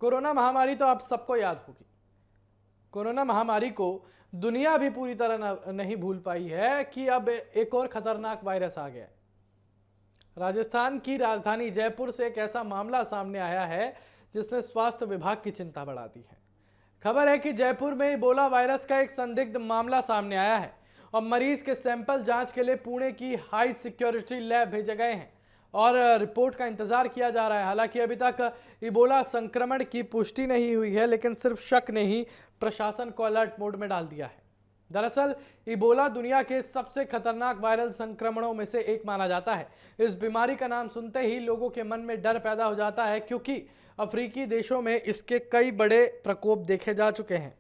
Corona महामारी तो आप सबको याद होगी। कोरोना महामारी को दुनिया भी पूरी तरह नहीं भूल पाई है कि अब एक और खतरनाक वायरस आ गया है। राजस्थान की राजधानी जयपुर से एक ऐसा मामला सामने आया है जिसने स्वास्थ्य विभाग की चिंता बढ़ा दी है। खबर है कि जयपुर में इबोला वायरस का एक संदिग्ध मामला सामने आया है और मरीज के सैंपल जांच के लिए पुणे की हाई सिक्योरिटी लैब भेजे गए हैं और रिपोर्ट का इंतजार किया जा रहा है। हालांकि अभी तक इबोला संक्रमण की पुष्टि नहीं हुई है, लेकिन सिर्फ शक ने ही प्रशासन को अलर्ट मोड में डाल दिया है। दरअसल इबोला दुनिया के सबसे खतरनाक वायरल संक्रमणों में से एक माना जाता है। इस बीमारी का नाम सुनते ही लोगों के मन में डर पैदा हो जाता है, क्योंकि अफ्रीकी देशों में इसके कई बड़े प्रकोप देखे जा चुके हैं।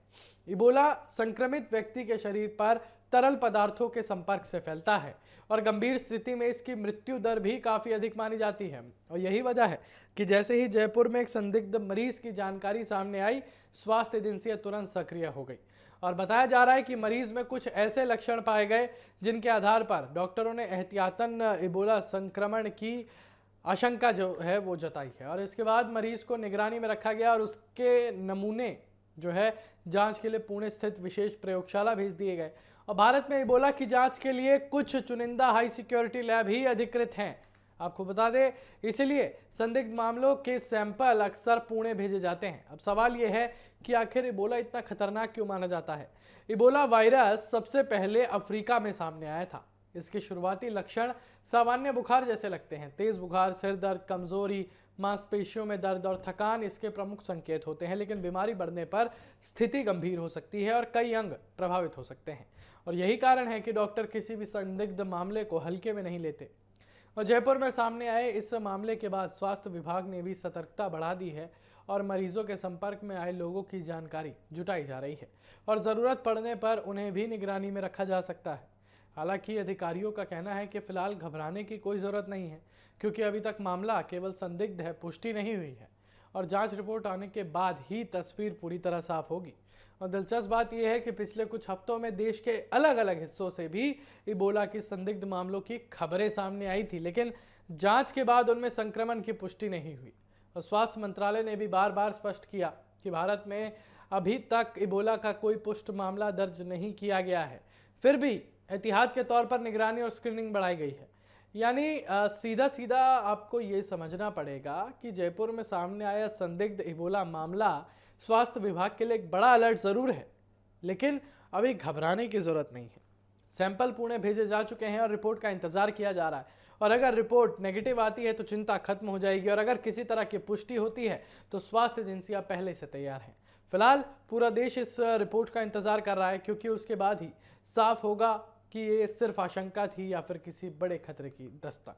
इबोला संक्रमित व्यक्ति के शरीर पर तरल पदार्थों के संपर्क से फैलता है और गंभीर स्थिति में इसकी मृत्यु दर भी काफी अधिक मानी जाती है। और यही वजह है कि जैसे ही जयपुर में एक संदिग्ध मरीज की जानकारी सामने आई, स्वास्थ्य एजेंसियां तुरंत सक्रिय हो गई और बताया जा रहा है कि मरीज में कुछ ऐसे लक्षण पाए गए जिनके आधार पर डॉक्टरों ने एहतियातन इबोला संक्रमण की आशंका जो है वो जताई है। और इसके बाद मरीज को निगरानी में रखा गया और उसके नमूने जो है जांच के लिए पुणे स्थित विशेष प्रयोगशाला भेज दिए गए। और भारत में इबोला की जांच के लिए कुछ चुनिंदा हाई सिक्योरिटी लैब ही अधिकृत हैं, आपको बता दें। इसलिए संदिग्ध मामलों के सैंपल अक्सर पुणे भेजे जाते हैं। अब सवाल यह है कि आखिर इबोला इतना खतरनाक क्यों माना जाता है। इबोला वायरस सबसे पहले अफ्रीका में सामने आया था। इसके शुरुआती लक्षण सामान्य बुखार जैसे लगते हैं। तेज बुखार, सिर दर्द, कमजोरी, मांसपेशियों में दर्द और थकान इसके प्रमुख संकेत होते हैं। लेकिन बीमारी बढ़ने पर स्थिति गंभीर हो सकती है और कई अंग प्रभावित हो सकते हैं। और यही कारण है कि डॉक्टर किसी भी संदिग्ध मामले को हल्के में नहीं लेते। और जयपुर में सामने आए इस मामले के बाद स्वास्थ्य विभाग ने भी सतर्कता बढ़ा दी है और मरीजों के संपर्क में आए लोगों की जानकारी जुटाई जा रही है और ज़रूरत पड़ने पर उन्हें भी निगरानी में रखा जा सकता है। हालांकि अधिकारियों का कहना है कि फिलहाल घबराने की कोई ज़रूरत नहीं है, क्योंकि अभी तक मामला केवल संदिग्ध है, पुष्टि नहीं हुई है और जांच रिपोर्ट आने के बाद ही तस्वीर पूरी तरह साफ होगी। और दिलचस्प बात यह है कि पिछले कुछ हफ्तों में देश के अलग अलग हिस्सों से भी इबोला की संदिग्ध मामलों की खबरें सामने आई थी, लेकिन जांच के बाद उनमें संक्रमण की पुष्टि नहीं हुई। और स्वास्थ्य मंत्रालय ने भी बार बार स्पष्ट किया कि भारत में अभी तक इबोला का कोई पुष्ट मामला दर्ज नहीं किया गया है। फिर भी एहतियात के तौर पर निगरानी और स्क्रीनिंग बढ़ाई गई है। यानी सीधा सीधा आपको ये समझना पड़ेगा कि जयपुर में सामने आया संदिग्ध इबोला मामला स्वास्थ्य विभाग के लिए एक बड़ा अलर्ट ज़रूर है, लेकिन अभी घबराने की ज़रूरत नहीं है। सैंपल पुणे भेजे जा चुके हैं और रिपोर्ट का इंतजार किया जा रहा है। और अगर रिपोर्ट नेगेटिव आती है तो चिंता खत्म हो जाएगी, और अगर किसी तरह की पुष्टि होती है तो स्वास्थ्य एजेंसियां पहले से तैयार हैं। फिलहाल पूरा देश इस रिपोर्ट का इंतजार कर रहा है, क्योंकि उसके बाद ही साफ होगा कि ये सिर्फ आशंका थी या फिर किसी बड़े खतरे की दस्तक।